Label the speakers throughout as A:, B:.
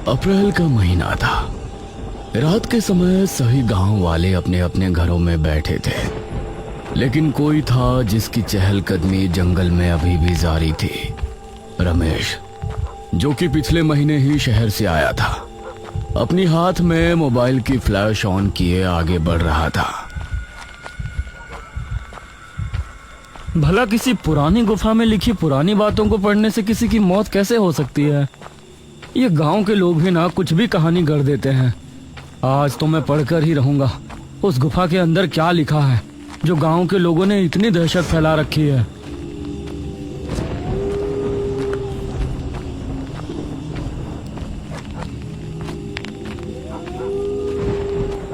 A: अप्रैल का महीना था। रात के समय सभी गांव वाले अपने अपने घरों में बैठे थे, लेकिन कोई था जिसकी चहलकदमी जंगल में अभी भी जारी थी। रमेश, जो कि पिछले महीने ही शहर से आया था, अपनी हाथ में मोबाइल की फ्लैश ऑन किए आगे बढ़ रहा था।
B: भला किसी पुरानी गुफा में लिखी पुरानी बातों को पढ़ने से किसी की मौत कैसे हो सकती है? ये गांव के लोग भी ना कुछ भी कहानी गढ़ देते हैं। आज तो मैं पढ़कर ही रहूंगा उस गुफा के अंदर क्या लिखा है जो गांव के लोगों ने इतनी दहशत फैला रखी है।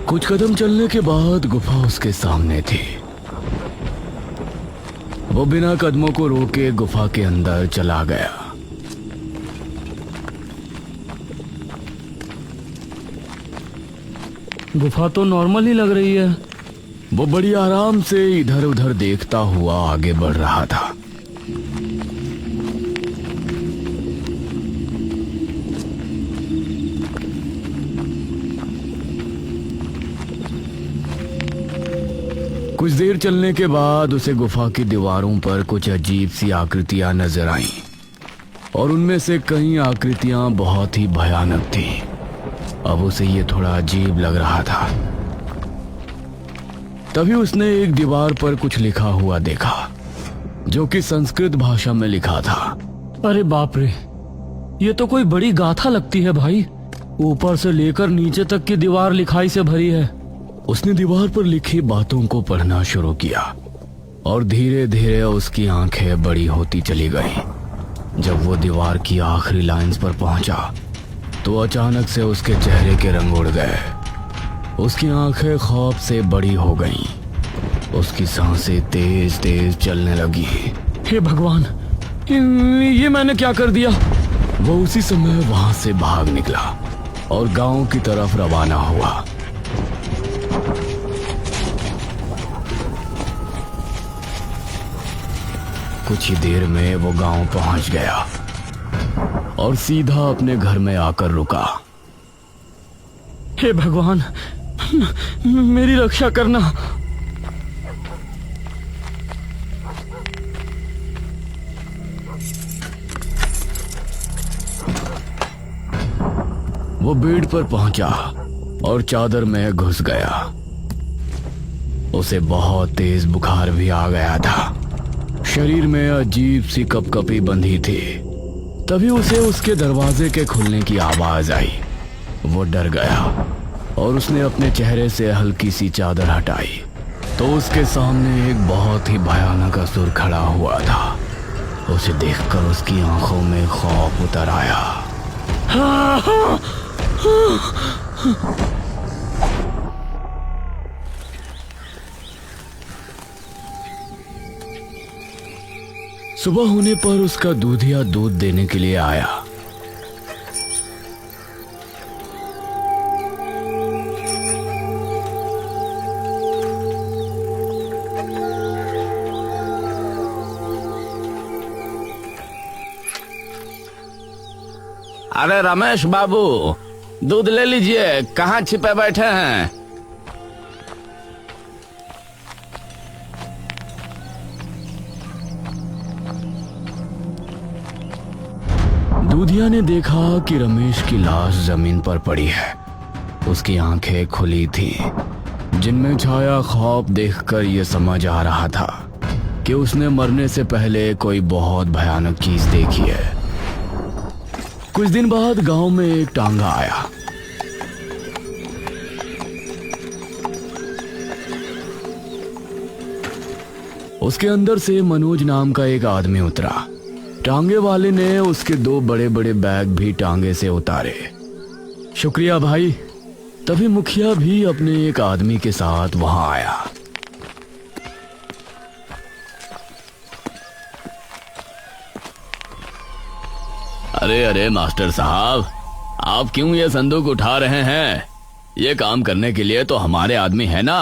A: कुछ कदम चलने के बाद गुफा उसके सामने थी। वो बिना कदमों को रोके गुफा के अंदर चला गया।
B: गुफा तो नॉर्मल ही लग रही है।
A: वो बड़ी आराम से इधर उधर देखता हुआ आगे बढ़ रहा था। कुछ देर चलने के बाद उसे गुफा की दीवारों पर कुछ अजीब सी आकृतियां नजर आईं, और उनमें से कई आकृतियां बहुत ही भयानक थीं। अब उसे ये थोड़ा अजीब लग रहा था। तभी उसने एक दीवार पर कुछ लिखा हुआ देखा, जो कि संस्कृत भाषा में लिखा था।
B: अरे बाप रे, ये तो कोई बड़ी गाथा लगती है भाई। ऊपर से लेकर नीचे तक की दीवार लिखाई से भरी है।
A: उसने दीवार पर लिखी बातों को पढ़ना शुरू किया, और धीरे धीरे उसकी आंखें बड़ी होती चली गईं। जब वो दीवार की आखिरी लाइंस पर पहुंचा तो अचानक से उसके चेहरे के रंग उड़ गए। उसकी आंखें खौफ से बड़ी हो गईं। उसकी सांसें तेज तेज चलने लगी।
B: हे भगवान, ये मैंने क्या कर दिया?
A: वो उसी समय वहां से भाग निकला और गांव की तरफ रवाना हुआ। कुछ ही देर में वो गांव पहुंच गया और सीधा अपने घर में आकर रुका।
B: हे भगवान, मेरी रक्षा करना।
A: वो बेड पर पहुंचा और चादर में घुस गया। उसे बहुत तेज बुखार भी आ गया था। शरीर में अजीब सी कपकपी बंधी थी। तभी उसे उसके दरवाजे के खुलने की आवाज आई। वो डर गया और उसने अपने चेहरे से हल्की सी चादर हटाई तो उसके सामने एक बहुत ही भयानक असुर खड़ा हुआ था। उसे देखकर उसकी आंखों में खौफ उतर आया। सुबह होने पर उसका दूधिया दूध देने के लिए आया।
C: अरे रमेश बाबू, दूध ले लीजिए। कहाँ छिपे बैठे हैं?
A: दूधिया ने देखा कि रमेश की लाश जमीन पर पड़ी है। उसकी आंखें खुली थी, जिनमें छाया खौफ देखकर यह समझ आ रहा था कि उसने मरने से पहले कोई बहुत भयानक चीज देखी है। कुछ दिन बाद गांव में एक टांगा आया। उसके अंदर से मनोज नाम का एक आदमी उतरा। टांगे वाले ने उसके 2 बड़े बड़े बैग भी टांगे से उतारे। शुक्रिया भाई। तभी मुखिया भी अपने एक आदमी के साथ वहां आया।
C: अरे अरे मास्टर साहब, आप क्यों ये संदूक उठा रहे हैं? ये काम करने के लिए तो हमारे आदमी है ना।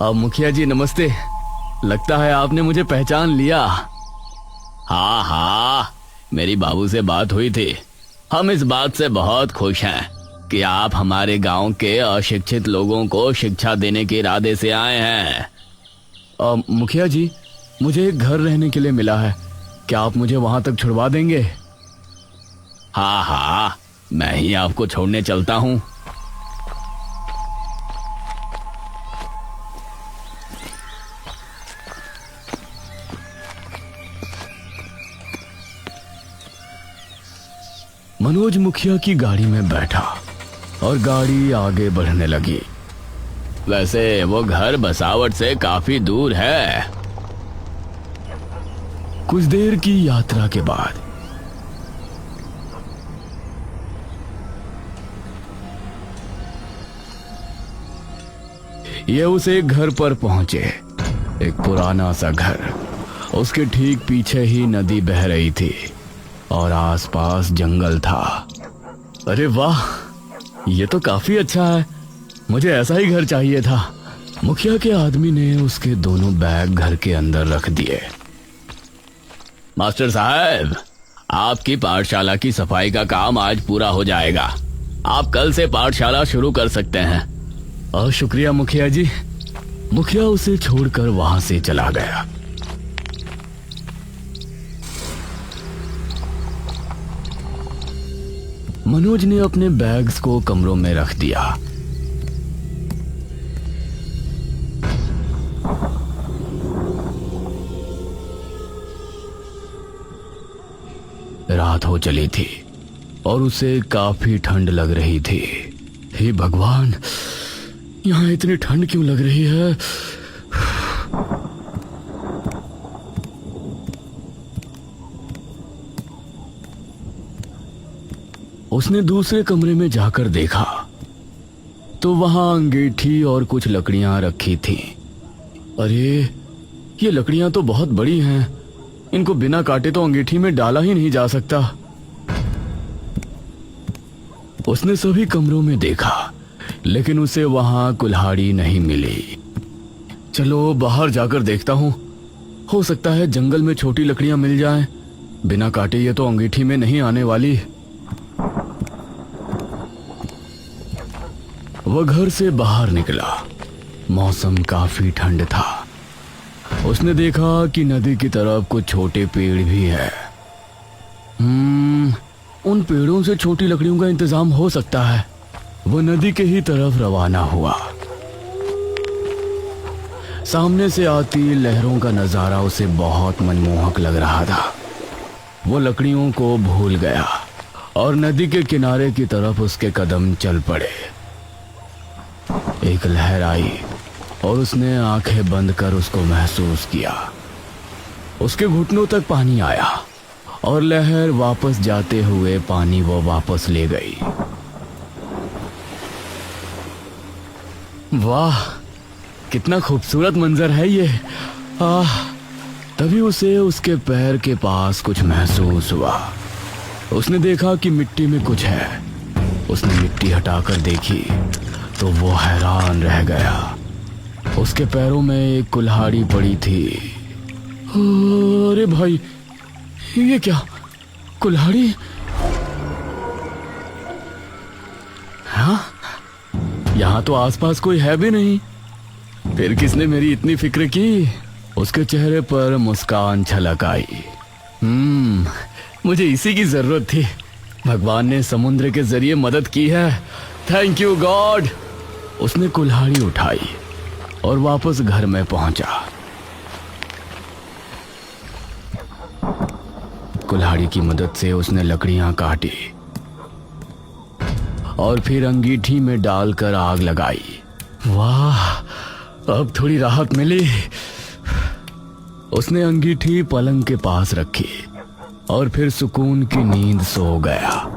A: अब मुखिया जी नमस्ते। लगता है आपने मुझे पहचान लिया।
C: हाँ हाँ, मेरी बाबू से बात हुई थी। हम इस बात से बहुत खुश हैं कि आप हमारे गांव के अशिक्षित लोगों को शिक्षा देने के इरादे से आए हैं।
A: मुखिया जी, मुझे एक घर रहने के लिए मिला है, क्या आप मुझे वहां तक छुड़वा देंगे?
C: हाँ हाँ, मैं ही आपको छोड़ने चलता हूँ।
A: मनोज मुखिया की गाड़ी में बैठा और गाड़ी आगे बढ़ने लगी।
C: वैसे वो घर बसावट से काफी दूर है।
A: कुछ देर की यात्रा के बाद ये उस एक घर पर पहुंचे। एक पुराना सा घर, उसके ठीक पीछे ही नदी बह रही थी और आसपास जंगल था। अरे वाह, ये तो काफी अच्छा है, मुझे ऐसा ही घर चाहिए था। मुखिया के आदमी ने उसके दोनों बैग घर के अंदर रख दिए।
C: मास्टर साहब, आपकी पाठशाला की सफाई का काम आज पूरा हो जाएगा। आप कल से पाठशाला शुरू कर सकते हैं।
A: और शुक्रिया मुखिया जी। मुखिया उसे छोड़कर वहां से चला गया। मनोज ने अपने बैग्स को कमरों में रख दिया। रात हो चली थी और उसे काफी ठंड लग रही थी। हे भगवान, यहाँ इतनी ठंड क्यों लग रही है? उसने दूसरे कमरे में जाकर देखा तो वहां अंगीठी और कुछ लकड़ियां रखी थीं। अरे, ये लकड़ियां तो बहुत बड़ी हैं, इनको बिना काटे तो अंगीठी में डाला ही नहीं जा सकता। उसने सभी कमरों में देखा, लेकिन उसे वहां कुल्हाड़ी नहीं मिली। चलो बाहर जाकर देखता हूं, हो सकता है जंगल में छोटी लकड़ियां मिल जाएं। बिना काटे ये तो अंगीठी में नहीं आने वाली। वह घर से बाहर निकला। मौसम काफी ठंड था। उसने देखा कि नदी की तरफ कुछ छोटे पेड़ भी है। उन पेड़ों से छोटी लकड़ियों का इंतजाम हो सकता है। वह नदी के ही तरफ रवाना हुआ। सामने से आती लहरों का नजारा उसे बहुत मनमोहक लग रहा था। वो लकड़ियों को भूल गया और नदी के किनारे की तरफ उसके कदम चल पड़े। एक लहर आई और उसने आंखें बंद कर उसको महसूस किया। उसके घुटनों तक पानी आया और लहर वापस जाते हुए पानी वो वापस ले गई। वाह, कितना खूबसूरत मंजर है ये। तभी उसे उसके पैर के पास कुछ महसूस हुआ। उसने देखा कि मिट्टी में कुछ है। उसने मिट्टी हटाकर देखी तो वो हैरान रह गया। उसके पैरों में एक कुल्हाड़ी पड़ी थी। अरे भाई, ये क्या कुल्हाड़ी? हाँ, यहाँ तो आसपास कोई है भी नहीं। फिर किसने मेरी इतनी फिक्र की? उसके चेहरे पर मुस्कान छलक आई। मुझे इसी की जरूरत थी। भगवान ने समुद्र के जरिए मदद की है। Thank you God. उसने कुल्हाड़ी उठाई और वापस घर में पहुंचा। कुल्हाड़ी की मदद से उसने लकड़ियां काटी और फिर अंगीठी में डालकर आग लगाई। वाह, अब थोड़ी राहत मिली। उसने अंगीठी पलंग के पास रखी और फिर सुकून की नींद सो गया।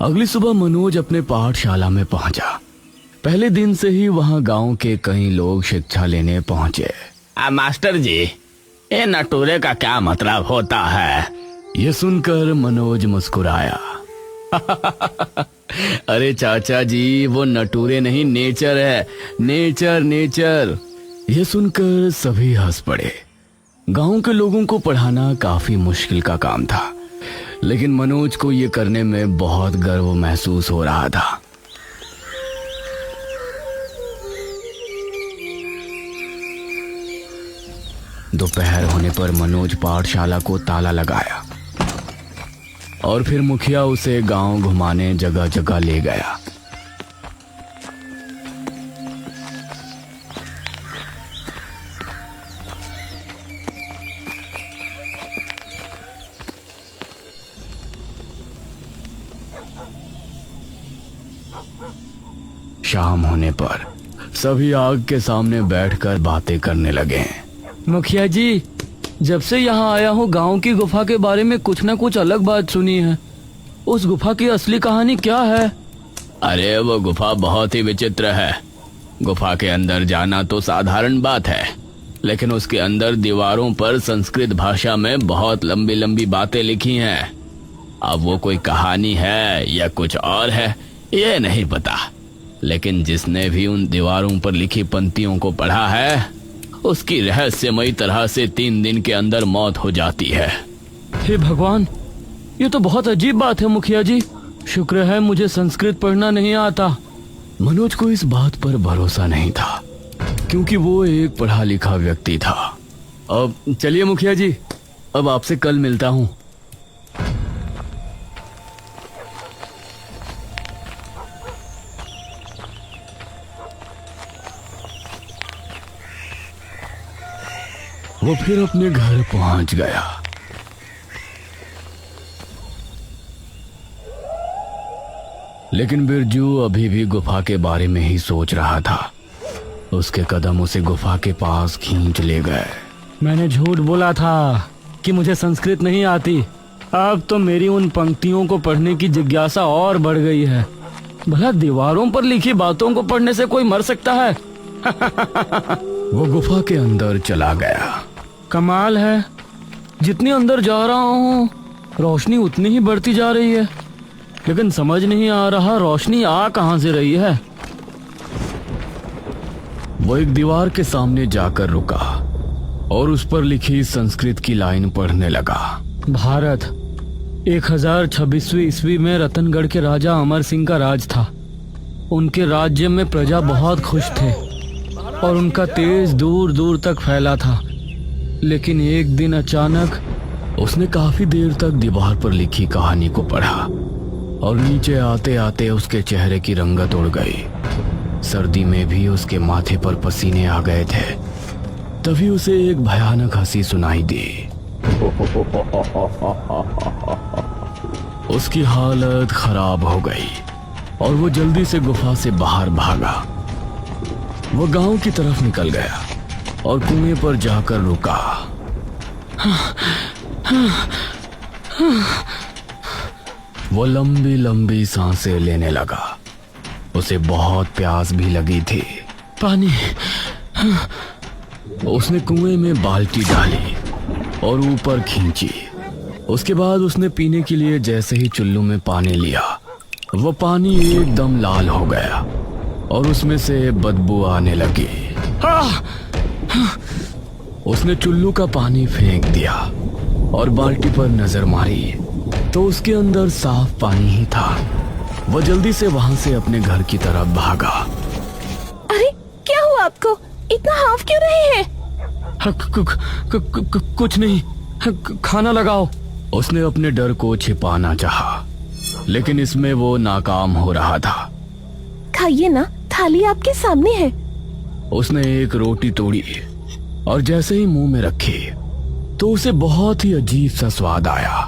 A: अगली सुबह मनोज अपने पाठशाला में पहुंचा। पहले दिन से ही वहां गांव के कई लोग शिक्षा लेने पहुंचे।
C: मास्टर जी, ये नटूरे का क्या मतलब होता है?
A: ये सुनकर मनोज मुस्कुराया। अरे चाचा जी, वो नटूरे नहीं, नेचर है। Nature nature. यह सुनकर सभी हंस पड़े। गांव के लोगों को पढ़ाना काफी मुश्किल का काम था, लेकिन मनोज को यह करने में बहुत गर्व महसूस हो रहा था। दोपहर होने पर मनोज पाठशाला को ताला लगाया और फिर मुखिया उसे गांव घुमाने जगह जगह ले गया। शाम होने पर सभी आग के सामने बैठकर बातें करने लगे।
B: मुखिया जी, जब से यहाँ आया हूँ गांव की गुफा के बारे में कुछ न कुछ अलग बात सुनी है। उस गुफा की असली कहानी क्या है?
C: अरे वो गुफा बहुत ही विचित्र है। गुफा के अंदर जाना तो साधारण बात है, लेकिन उसके अंदर दीवारों पर संस्कृत भाषा में बहुत लंबी लंबी बातें लिखी हैं। अब वो कोई कहानी है या कुछ और है ये नहीं पता, लेकिन जिसने भी उन दीवारों पर लिखी पंक्तियों को पढ़ा है उसकी रहस्यमयी तरह से 3 दिन के अंदर मौत हो जाती है।
B: हे भगवान, ये तो बहुत अजीब बात है मुखिया जी। शुक्र है मुझे संस्कृत पढ़ना नहीं आता।
A: मनोज को इस बात पर भरोसा नहीं था, क्योंकि वो एक पढ़ा लिखा व्यक्ति था।
B: अब चलिए मुखिया जी, अब आपसे कल मिलता हूँ।
A: वो फिर अपने घर पहुंच गया। लेकिन बिरजू अभी भी गुफा के बारे में ही सोच रहा था। उसके कदम उसे गुफा के पास खींच ले गए।
B: मैंने झूठ बोला था कि मुझे संस्कृत नहीं आती। अब तो मेरी उन पंक्तियों को पढ़ने की जिज्ञासा और बढ़ गई है। भला दीवारों पर लिखी बातों को पढ़ने से कोई मर सकता है?
A: वो गुफा के अंदर चला गया।
B: कमाल है, जितनी अंदर जा रहा हूँ रोशनी उतनी ही बढ़ती जा रही है, लेकिन समझ नहीं आ रहा रोशनी आ कहां से रही है।
A: वो एक दीवार के सामने जाकर रुका और उस पर लिखी संस्कृत की लाइन पढ़ने लगा।
B: भारत 1026वीं ईस्वी में रतनगढ़ के राजा अमर सिंह का राज था। उनके राज्य में प्रजा बहुत खुश थे और उनका तेज दूर दूर तक फैला था। लेकिन एक दिन अचानक
A: उसने काफी देर तक दीवार पर लिखी कहानी को पढ़ा और नीचे आते आते उसके चेहरे की रंगत उड़ गई। सर्दी में भी उसके माथे पर पसीने आ गए थे। तभी उसे एक भयानक हंसी सुनाई दी। उसकी हालत खराब हो गई और वो जल्दी से गुफा से बाहर भागा। वो गांव की तरफ निकल गया और कुएं पर जाकर रुका। वो लंबी लंबी सांसें लेने लगा। उसे बहुत प्यास भी लगी थी।
B: पानी।
A: उसने कुएं में बाल्टी डाली और ऊपर खींची। उसके बाद उसने पीने के लिए जैसे ही चुल्लू में पानी लिया, वो पानी एकदम लाल हो गया और उसमें से बदबू आने लगी। उसने चुल्लू का पानी फेंक दिया और बाल्टी पर नजर मारी तो उसके अंदर साफ पानी ही था। वो जल्दी से वहां से अपने घर की तरफ भागा।
D: अरे क्या हुआ आपको? इतना हाफ क्यों रहे हैं?
B: कुछ नहीं, खाना लगाओ।
A: उसने अपने डर को छिपाना चाहा, लेकिन इसमें वो नाकाम हो रहा था।
D: खाइए ना, थाली आपके सामने है।
A: उसने एक रोटी तोड़ी और जैसे ही मुंह में रखी तो उसे बहुत ही अजीब सा स्वाद आया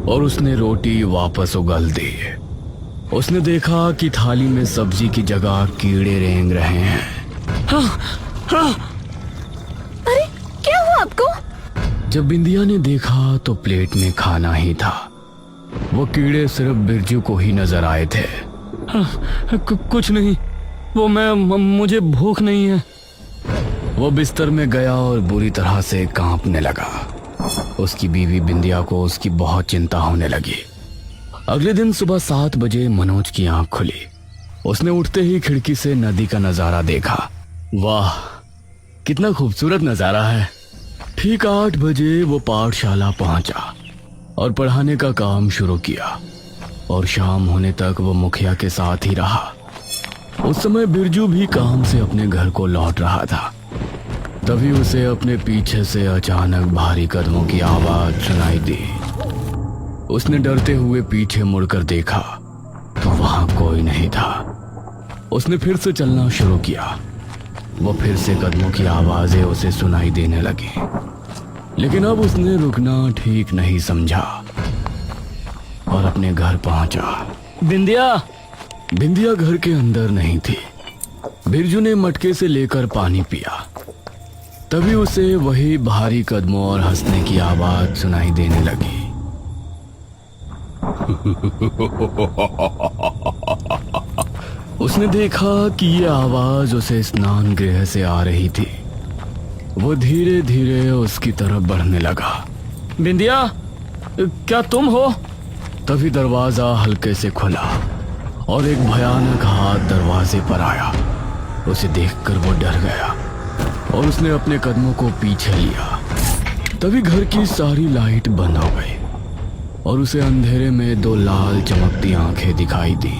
A: और उसने रोटी वापस उगल दी। उसने देखा कि थाली में सब्जी की जगह कीड़े रेंग रहे हैं।
D: अरे क्या हुआ आपको?
A: जब बिंदिया ने देखा तो प्लेट में खाना ही था। वो कीड़े सिर्फ बिरजू को ही नजर आए थे।
B: कुछ नहीं, वो मुझे भूख नहीं है।
A: वो बिस्तर में गया और बुरी तरह से कांपने लगा। उसकी बीवी बिंदिया को उसकी बहुत चिंता होने लगी। अगले दिन सुबह 7 बजे मनोज की आंख खुली उसने उठते ही खिड़की से नदी का नजारा देखा। वाह, कितना खूबसूरत नजारा है। ठीक 8 बजे वो पाठशाला पहुंचा और पढ़ाने का काम शुरू किया और शाम होने तक वो मुखिया के साथ ही रहा। उस समय बिरजू भी काम से अपने घर को लौट रहा था। तभी उसे अपने पीछे से अचानक भारी कदमों की आवाज सुनाई दी। उसने डरते हुए पीछे मुड़कर देखा तो वहां कोई नहीं था। उसने फिर से चलना शुरू किया। वो फिर से कदमों की आवाजें उसे सुनाई देने लगी, लेकिन अब उसने रुकना ठीक नहीं समझा और अपने घर पहुंचा।
B: बिंदिया,
A: बिंदिया घर के अंदर नहीं थी। बिरजू ने मटके से लेकर पानी पिया। तभी उसे वही भारी कदमों और हंसने की आवाज सुनाई देने लगी। उसने देखा कि ये आवाज उसे स्नान गृह से आ रही थी। वो धीरे धीरे उसकी तरफ बढ़ने लगा।
B: बिंदिया, क्या तुम हो?
A: तभी दरवाजा हल्के से खुला और एक भयानक हाथ दरवाजे पर आया। उसे देखकर वो डर गया और उसने अपने कदमों को पीछे लिया। तभी घर की सारी लाइट बंद हो गई और उसे अंधेरे में 2 लाल चमकती आंखें दिखाई दी।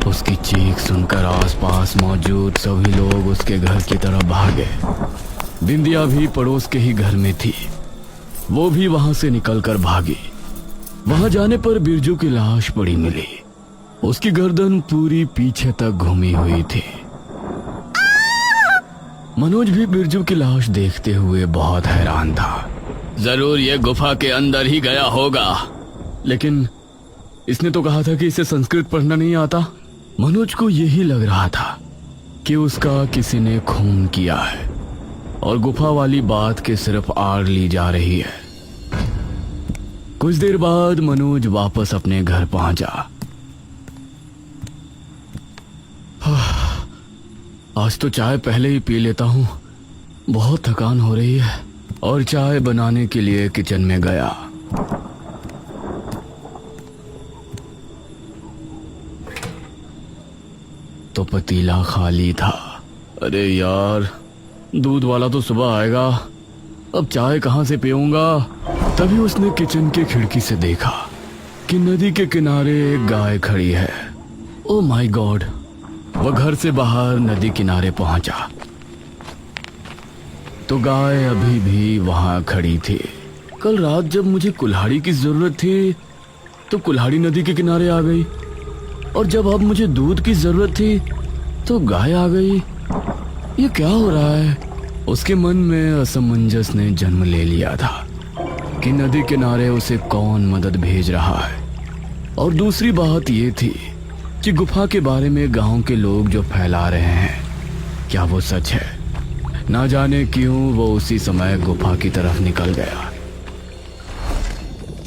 A: उसकी चीख सुनकर आसपास मौजूद सभी लोग उसके घर की तरफ भागे। बिंदिया भी पड़ोस के ही घर में थी। वो भी वहां से निकलकर भागी। वहां जाने पर बिरजू की लाश पड़ी मिली। उसकी गर्दन पूरी पीछे तक घूमी हुई थी। मनोज भी बिरजू की लाश देखते हुए बहुत हैरान था।
C: जरूर ये गुफा के अंदर ही गया होगा।
A: लेकिन इसने तो कहा था कि इसे संस्कृत पढ़ना नहीं आता। मनोज को यही लग रहा था कि उसका किसी ने खून किया है और गुफा वाली बात के सिर्फ आड़ ली जा रही है। कुछ देर बाद मनोज वापस अपने घर पहुंचा। आज तो चाय पहले ही पी लेता हूँ, बहुत थकान हो रही है। और चाय बनाने के लिए किचन में गया। तो पतीला खाली था। अरे यार, दूध वाला तो सुबह आएगा, अब चाय कहां से पीऊंगा। तभी उसने किचन के खिड़की से देखा कि नदी के किनारे एक गाय खड़ी है। Oh my God! वह घर से बाहर नदी किनारे पहुंचा तो गाय अभी भी वहां खड़ी थी। कल रात जब मुझे कुल्हाड़ी की जरूरत थी तो कुल्हाड़ी नदी के किनारे आ गई, और जब अब मुझे दूध की जरूरत थी तो गाय आ गई। ये क्या हो रहा है? उसके मन में असमंजस ने जन्म ले लिया था कि नदी किनारे उसे कौन मदद भेज रहा है। और दूसरी बात ये थी कि गुफा के बारे में गांव के लोग जो फैला रहे हैं, क्या वो सच है? ना जाने क्यों वो उसी समय गुफा की तरफ निकल गया।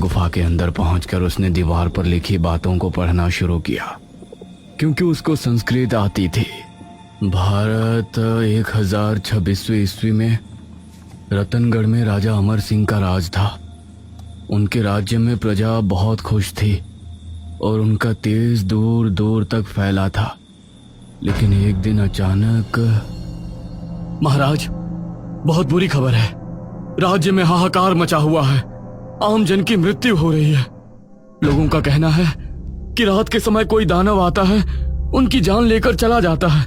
A: गुफा के अंदर पहुंचकर उसने दीवार पर लिखी बातों को पढ़ना शुरू किया, क्योंकि उसको संस्कृत आती थी। भारत 1026वीं ईस्वी में रतनगढ़ में राजा अमर सिंह का राज था। उनके राज्य में प्रजा बहुत खुश थी और उनका तेज दूर दूर तक फैला था। लेकिन एक दिन अचानक, महाराज, बहुत बुरी खबर है। राज्य में हाहाकार मचा हुआ है। आम जन की मृत्यु हो रही है। लोगों का कहना है कि रात के समय कोई दानव आता है, उनकी जान लेकर चला जाता है।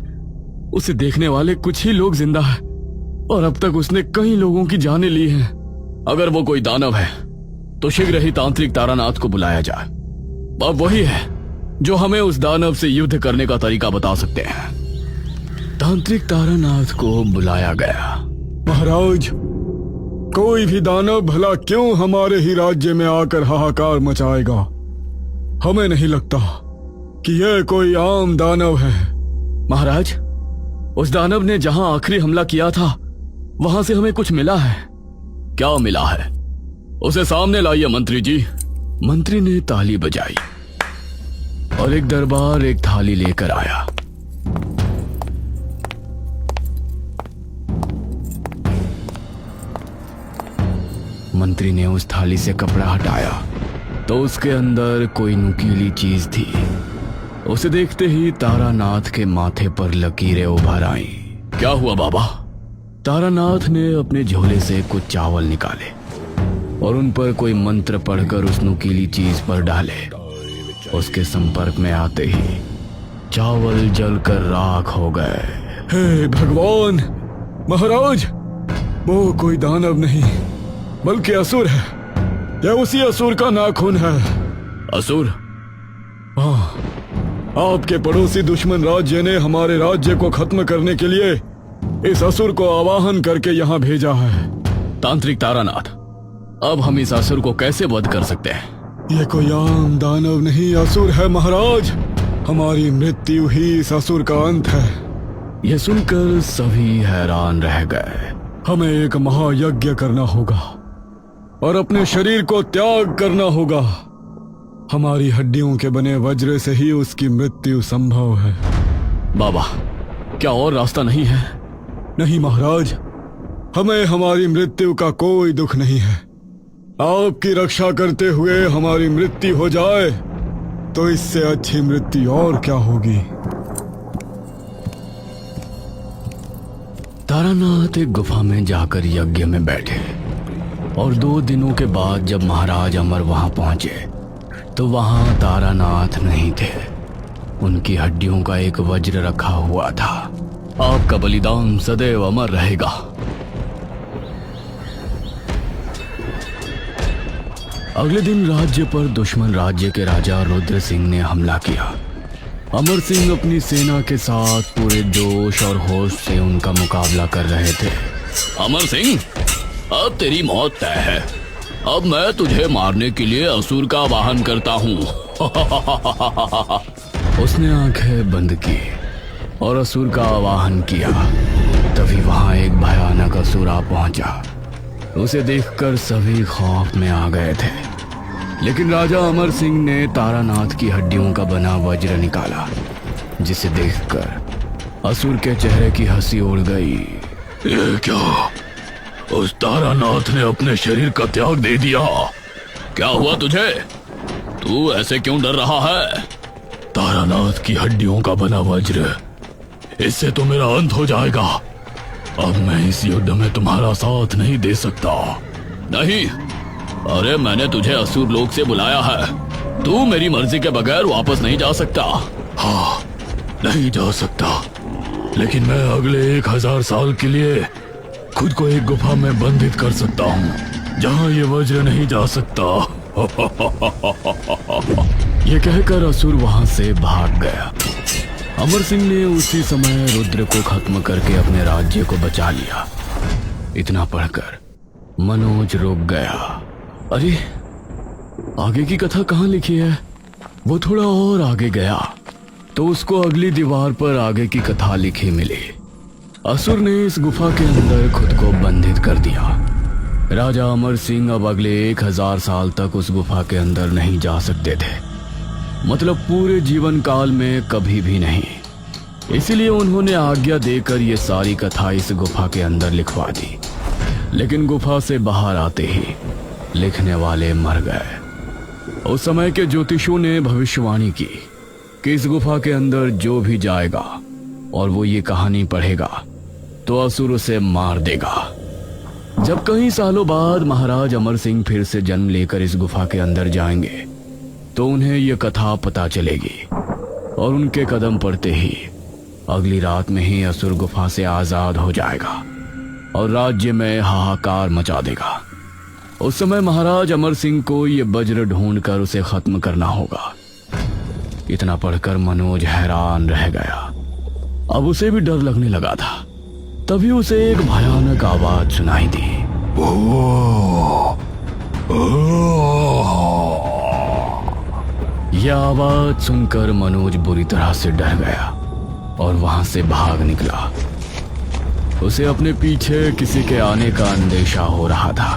A: उसे देखने वाले कुछ ही लोग जिंदा हैं और अब तक उसने कई लोगों की जानें ली हैं। अगर वो कोई दानव है तो शीघ्र ही तांत्रिक तारानाथ को बुलाया जाए। अब वही है जो हमें उस दानव से युद्ध करने का तरीका बता सकते हैं। तांत्रिक तारानाथ को बुलाया गया।
E: महाराज, कोई भी दानव भला क्यों हमारे ही राज्य में आकर हाहाकार मचाएगा? हमें नहीं लगता कि यह कोई आम दानव है।
A: महाराज, उस दानव ने जहां आखिरी हमला किया था वहां से हमें कुछ मिला है।
C: क्या मिला है? उसे सामने लाइए मंत्री जी।
A: मंत्री ने ताली बजाई और एक दरबार एक थाली लेकर आया। मंत्री ने उस थाली से कपड़ा हटाया तो उसके अंदर कोई नुकीली चीज थी। उसे देखते ही तारानाथ के माथे पर लकीरें उभर आईं। क्या हुआ बाबा? तारानाथ ने अपने झोले से कुछ चावल निकाले और उन पर कोई मंत्र पढ़कर उस नुकीली चीज पर डाले। उसके संपर्क में आते ही चावल जलकर राख हो गए।
E: हे भगवान! महाराज, वो कोई दानव नहीं बल्कि असुर है। यह उसी असुर का नाखून है।
A: असुर?
E: हाँ, आपके पड़ोसी दुश्मन राज्य ने हमारे राज्य को खत्म करने के लिए इस असुर को आवाहन करके यहाँ भेजा है।
A: तांत्रिक तारानाथ, अब हम इस असुर को कैसे वध कर सकते हैं?
E: ये कोई आम दानव नहीं, असुर है महाराज। हमारी मृत्यु ही इस असुर का अंत है।
A: यह सुनकर सभी हैरान रह गए।
E: हमें एक महायज्ञ करना होगा और अपने शरीर को त्याग करना होगा। हमारी हड्डियों के बने वज्र से ही उसकी मृत्यु संभव है।
A: बाबा, क्या और रास्ता नहीं है?
E: नहीं महाराज, हमें हमारी मृत्यु का कोई दुख नहीं है। आपकी रक्षा करते हुए हमारी मृत्यु हो जाए तो इससे अच्छी मृत्यु और क्या होगी।
A: तारानाथ एक गुफा में जाकर यज्ञ में बैठे और 2 दिनों के बाद जब महाराज अमर वहां पहुंचे तो वहां तारानाथ नहीं थे। उनकी हड्डियों का एक वज्र रखा हुआ था। आपका बलिदान सदैव अमर रहेगा। अगले दिन राज्य पर दुश्मन राज्य के राजा रुद्र सिंह ने हमला किया। अमर सिंह अपनी सेना के साथ पूरे जोश और होश से उनका मुकाबला कर रहे थे।
C: अमर सिंह, अब तेरी मौत तय है। अब मैं तुझे मारने के लिए असुर का वाहन करता हूँ।
A: उसने आंखें बंद की और असुर का आवाहन किया। तभी वहां एक भयानक असुर आ पहुंचा। उसे देखकर सभी खौफ में आ गए थे, लेकिन राजा अमर सिंह ने तारानाथ की हड्डियों का बना वज्र निकाला, जिसे देखकर असुर के चेहरे की हंसी उड़ गई।
C: ये क्या? उस तारानाथ ने अपने शरीर का त्याग दे दिया। क्या हुआ तुझे? तू ऐसे क्यों डर रहा है?
A: तारानाथ की हड्डियों का बना वज्र, इससे तो मेरा अंत हो जाएगा। अब मैं इस युद्ध में तुम्हारा साथ नहीं दे सकता।
C: नहीं, अरे मैंने तुझे असुर लोक से बुलाया है। तू मेरी मर्जी के बगैर वापस नहीं जा सकता।
A: हाँ, नहीं जा सकता, लेकिन मैं अगले 1000 साल के लिए खुद को एक गुफा में बंधित कर सकता हूँ, जहाँ ये वज्र नहीं जा सकता। ये कहकर असुर वहां से भाग गया। अमर सिंह ने उसी समय रुद्र को खत्म करके अपने राज्य को बचा लिया। इतना पढ़कर मनोज रुक गया। अरे, आगे की कथा कहाँ लिखी है? वो थोड़ा और आगे गया तो उसको अगली दीवार पर आगे की कथा लिखी मिली। असुर ने इस गुफा के अंदर खुद को बंधित कर दिया। राजा अमर सिंह अब अगले 1000 साल तक उस गुफा के अंदर नहीं जा सकते थे, मतलब पूरे जीवन काल में कभी भी नहीं। इसीलिए उन्होंने आज्ञा देकर ये सारी कथा इस गुफा के अंदर लिखवा दी। लेकिन गुफा से बाहर आते ही लिखने वाले मर गए। उस समय के ज्योतिषों ने भविष्यवाणी की कि इस गुफा के अंदर जो भी जाएगा और वो ये कहानी पढ़ेगा तो असुर उसे मार देगा। जब कई सालों बाद महाराज अमर सिंह फिर से जन्म लेकर इस गुफा के अंदर जाएंगे तो उन्हें यह कथा पता चलेगी और उनके कदम पड़ते ही अगली रात में ही असुर गुफा से आजाद हो जाएगा और राज्य में हाहाकार मचा देगा। उस समय महाराज अमर सिंह को ये वज्र ढूंढकर उसे खत्म करना होगा। इतना पढ़कर मनोज हैरान रह गया। अब उसे भी डर लगने लगा था। तभी उसे एक भयानक आवाज सुनाई दी। यह आवाज सुनकर मनोज बुरी तरह से डर गया और वहां से भाग निकला। उसे अपने पीछे किसी के आने का अंदेशा हो रहा था।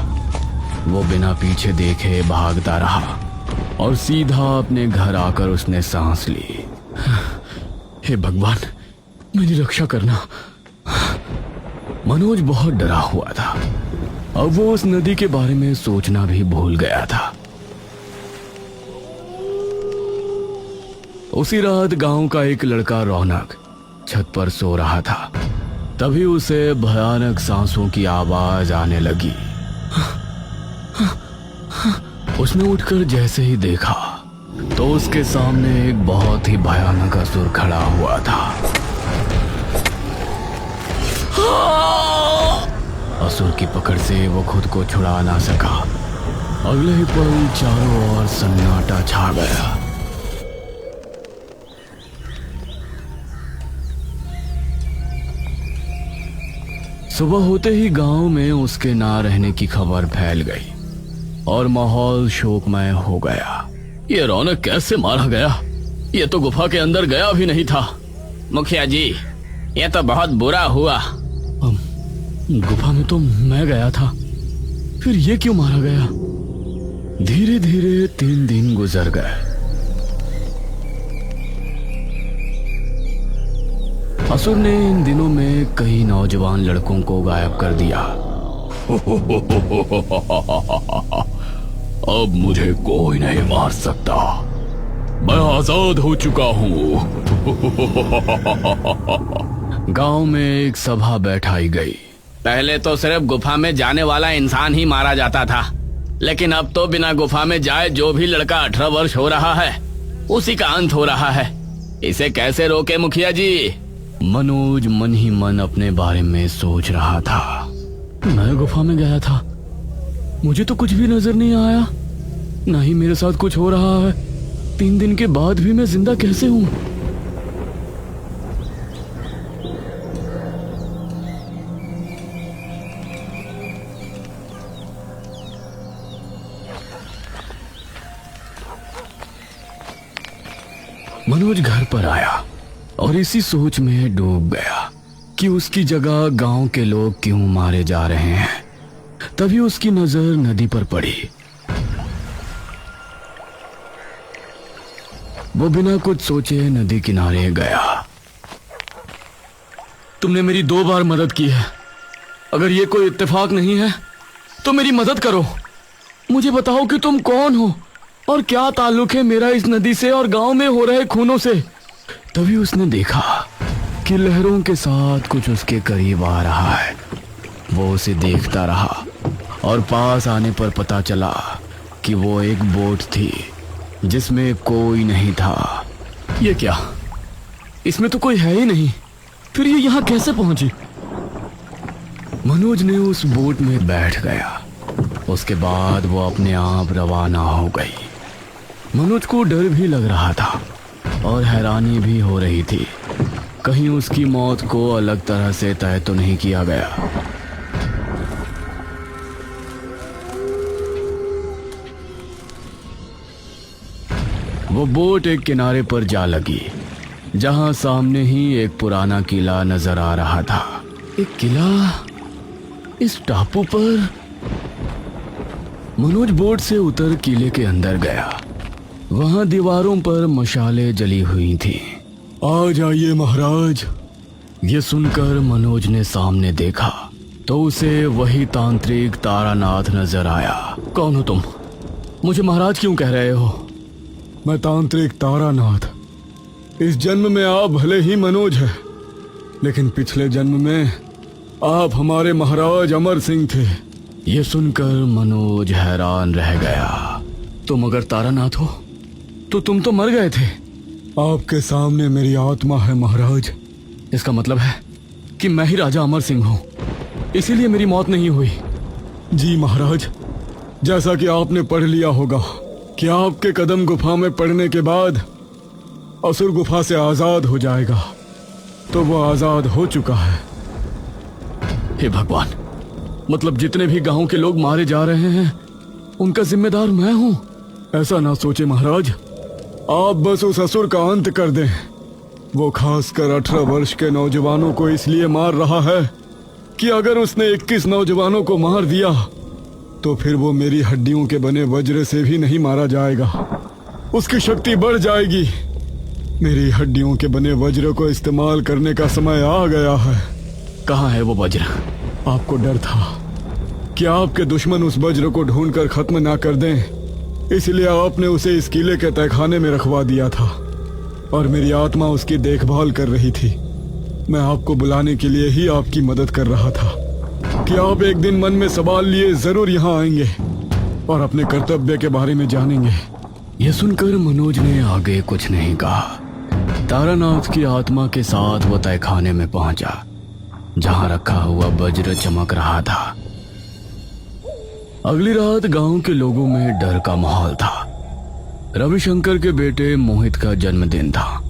A: वो बिना पीछे देखे भागता रहा और सीधा अपने घर आकर उसने सांस ली। हे भगवान, मेरी रक्षा करना। मनोज बहुत डरा हुआ था। अब वो उस नदी के बारे में सोचना भी भूल गया था। उसी रात गांव का एक लड़का रौनक छत पर सो रहा था। तभी उसे भयानक सांसों की आवाज आने लगी। उसने उठकर जैसे ही देखा तो उसके सामने एक बहुत ही भयानक असुर खड़ा हुआ था। असुर की पकड़ से वो खुद को छुड़ा ना सका। अगले ही पल चारों ओर सन्नाटा छा गया। सुबह होते ही गांव में उसके ना रहने की खबर फैल गई और माहौल शोकमय हो गया।
C: ये रौनक कैसे मारा गया? ये तो गुफा के अंदर गया भी नहीं था। मुखिया जी, ये तो बहुत बुरा हुआ।
A: गुफा में तो मैं गया था, फिर ये क्यों मारा गया? धीरे धीरे 3 दिन गुजर गए। असुर ने इन दिनों में कई नौजवान लड़कों को गायब कर दिया।
C: अब मुझे कोई नहीं मार सकता, मैं आजाद हो चुका हूँ।
A: गांव में एक सभा बैठाई गई।
C: पहले तो सिर्फ गुफा में जाने वाला इंसान ही मारा जाता था, लेकिन अब तो बिना गुफा में जाए जो भी लड़का 18 वर्ष हो रहा है उसी का अंत हो रहा है। इसे कैसे रोके मुखिया जी?
A: मनोज मन ही मन अपने बारे में सोच रहा था। मैं गुफा में गया था, मुझे तो कुछ भी नजर नहीं आया, ना ही मेरे साथ कुछ हो रहा है। 3 दिन के बाद भी मैं जिंदा कैसे हूं? मनोज घर पर आया और इसी सोच में डूब गया कि उसकी जगह गांव के लोग क्यों मारे जा रहे हैं। तभी उसकी नजर नदी पर पड़ी। वो बिना कुछ सोचे नदी किनारे गया। तुमने मेरी 2 बार मदद की है, अगर ये कोई इत्तेफाक नहीं है तो मेरी मदद करो। मुझे बताओ कि तुम कौन हो और क्या ताल्लुक है मेरा इस नदी से और गांव में हो रहे खूनों से। तभी उसने देखा कि लहरों के साथ कुछ उसके करीब आ रहा है। वो उसे देखता रहा और पास आने पर पता चला कि वो एक बोट थी जिसमें कोई नहीं था। ये क्या? इसमें तो कोई है ही नहीं, फिर ये यहाँ कैसे पहुंची? मनोज ने उस बोट में बैठ गया। उसके बाद वो अपने आप रवाना हो गई। मनोज को डर भी लग रहा था और हैरानी भी हो रही थी, कहीं उसकी मौत को अलग तरह से तय तो नहीं किया गया। वो बोट एक किनारे पर जा लगी जहां सामने ही एक पुराना किला नजर आ रहा था। एक किला इस टापू पर? मनोज बोट से उतर किले के अंदर गया। वहां दीवारों पर मशालें जली हुई थी।
E: आ जाइए महाराज।
A: ये सुनकर मनोज ने सामने देखा तो उसे वही तांत्रिक तारानाथ नजर आया। कौन हो तुम? मुझे महाराज क्यों कह रहे हो?
E: मैं तांत्रिक तारानाथ। इस जन्म में आप भले ही मनोज हैं, लेकिन पिछले जन्म में आप हमारे महाराज अमर सिंह थे।
A: ये सुनकर मनोज हैरान रह गया। तुम अगर तारानाथ हो तो तुम तो मर गए थे।
E: आपके सामने मेरी आत्मा है महाराज।
A: इसका मतलब है कि मैं ही राजा अमर सिंह हूँ, इसीलिए मेरी मौत नहीं हुई।
E: जी महाराज, जैसा कि आपने पढ़ लिया होगा कि आपके कदम गुफा में पड़ने के बाद असुर गुफा से आजाद हो जाएगा, तो वो आजाद हो चुका है।
A: हे भगवान, मतलब जितने भी गांव के लोग मारे जा रहे हैं उनका जिम्मेदार मैं हूँ?
E: ऐसा ना सोचे महाराज, आप बस उस असुर का अंत कर दें। वो खासकर 18 वर्ष के नौजवानों को इसलिए मार रहा है कि अगर उसने 21 नौजवानों को मार दिया तो फिर वो मेरी हड्डियों के बने वज्र से भी नहीं मारा जाएगा। उसकी शक्ति बढ़ जाएगी। मेरी हड्डियों के बने वज्र को इस्तेमाल करने का समय आ गया है।
A: कहाँ है वो वज्र?
E: आपको डर था कि आपके दुश्मन उस वज्र को ढूंढकर खत्म ना कर दें, इसलिए आपने उसे इस किले के तहखाने में रखवा दिया था। और मेरी आत्मा उसकी देखभाल कर रही थी। मैं आपको बुलाने के लिए ही आपकी मदद कर रहा था कि आप एक दिन मन में सवाल लिए जरूर यहाँ आएंगे और अपने कर्तव्य के बारे में जानेंगे।
A: यह सुनकर मनोज ने आगे कुछ नहीं कहा। तारानाथ की आत्मा के साथ वो तहखाने में पहुंचा जहां रखा हुआ वज्र चमक रहा था। अगली रात गांव के लोगों में डर का माहौल था। रविशंकर के बेटे मोहित का जन्मदिन था,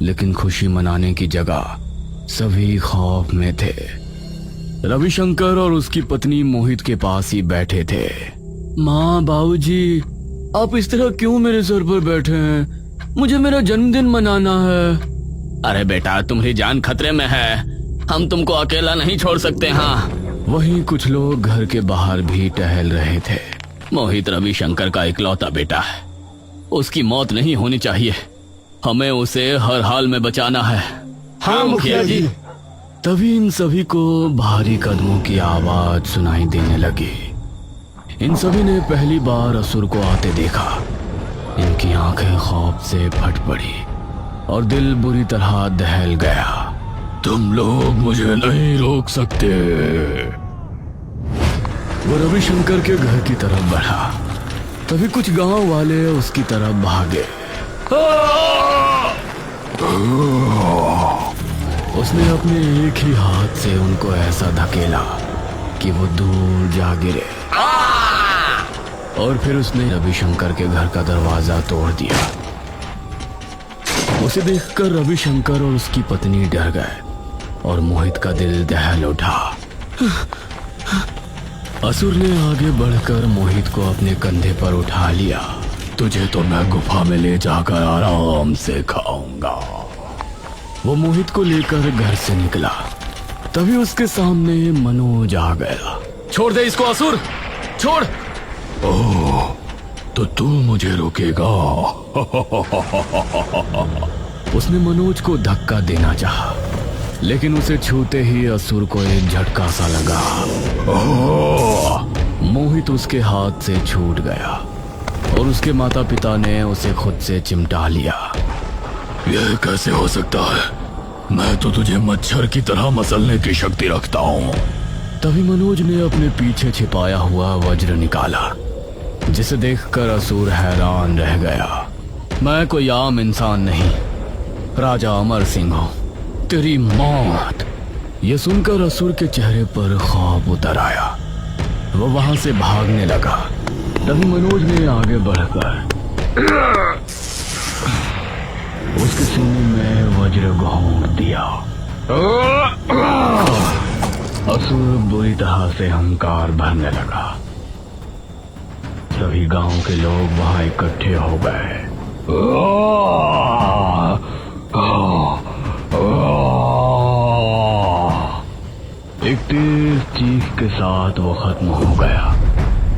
A: लेकिन खुशी मनाने की जगह सभी खौफ में थे। रविशंकर और उसकी पत्नी मोहित के पास ही बैठे थे।
B: माँ, बाबूजी, आप इस तरह क्यों मेरे सर पर बैठे हैं? मुझे मेरा जन्मदिन मनाना है।
C: अरे बेटा, तुम्हारी जान खतरे में है, हम तुमको अकेला नहीं छोड़ सकते। हाँ,
A: वहीं कुछ लोग घर के बाहर भी टहल रहे थे।
C: मोहित रविशंकर का इकलौता बेटा है, उसकी मौत नहीं होनी चाहिए। हमें उसे हर हाल में बचाना है।
E: हाँ मुखिया जी।
A: तभी इन सभी को भारी कदमों की आवाज सुनाई देने लगी। इन सभी ने पहली बार असुर को आते देखा। इनकी आंखें खौफ से फट पड़ी और दिल बुरी तरह दहल गया। तुम लोग मुझे नहीं रोक सकते। वो रविशंकर के घर की तरफ बढ़ा। तभी कुछ गांव वाले उसकी तरफ भागे। उसने अपने एक ही हाथ से उनको ऐसा धकेला कि वो दूर जा गिरे और फिर उसने रविशंकर के घर का दरवाजा तोड़ दिया। उसे देखकर रविशंकर और उसकी पत्नी डर गए और मोहित का दिल दहल उठा। असुर ने आगे बढ़कर मोहित को अपने कंधे पर उठा लिया। तुझे तो मैं गुफा में ले जाकर आराम से खाऊंगा। वो मोहित को लेकर घर से निकला। तभी उसके सामने मनोज आ गया।
B: छोड़ दे इसको असुर, छोड़।
A: ओह, तो तू मुझे रोकेगा? उसने मनोज को धक्का देना चाहा, लेकिन उसे छूते ही असुर को एक झटका सा लगा। मोहित उसके हाथ से छूट गया और उसके माता पिता ने उसे खुद से चिमटा लिया। यह कैसे हो सकता है? मैं तो तुझे मच्छर की तरह मसलने की शक्ति रखता हूँ। तभी मनोज ने अपने पीछे छिपाया हुआ वज्र निकाला, जिसे देखकर असुर हैरान रह गया। मैं कोई आम इंसान नहीं, राजा अमर सिंह हूँ। तेरी मौत। यह सुनकर असुर के चेहरे पर खौफ उतर आया। वो वहां से भागने लगा। तभी मनोज ने आगे बढ़कर उसके सीने में वज्र घोंप दिया। असुर बुरी तरह से अहंकार भरने लगा। सभी गांव के लोग वहां इकट्ठे हो गए। एक तेज चीख के साथ वो खत्म हो गया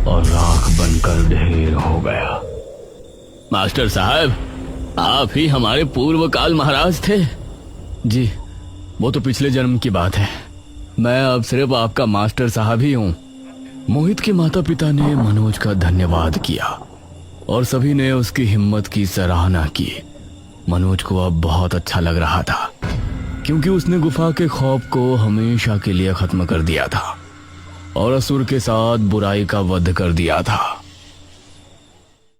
A: और राख बनकर ढेर हो गया।
C: मास्टर साहब, आप ही हमारे पूर्व काल महाराज थे।
A: जी, वो तो पिछले जन्म की बात है। मैं अब सिर्फ आपका मास्टर साहब ही हूँ। मोहित के माता पिता ने मनोज का धन्यवाद किया और सभी ने उसकी हिम्मत की सराहना की। मनोज को अब बहुत अच्छा लग रहा था, क्योंकि उसने गुफा के खौफ को हमेशा के लिए खत्म कर दिया था और असुर के साथ बुराई का वध कर दिया था।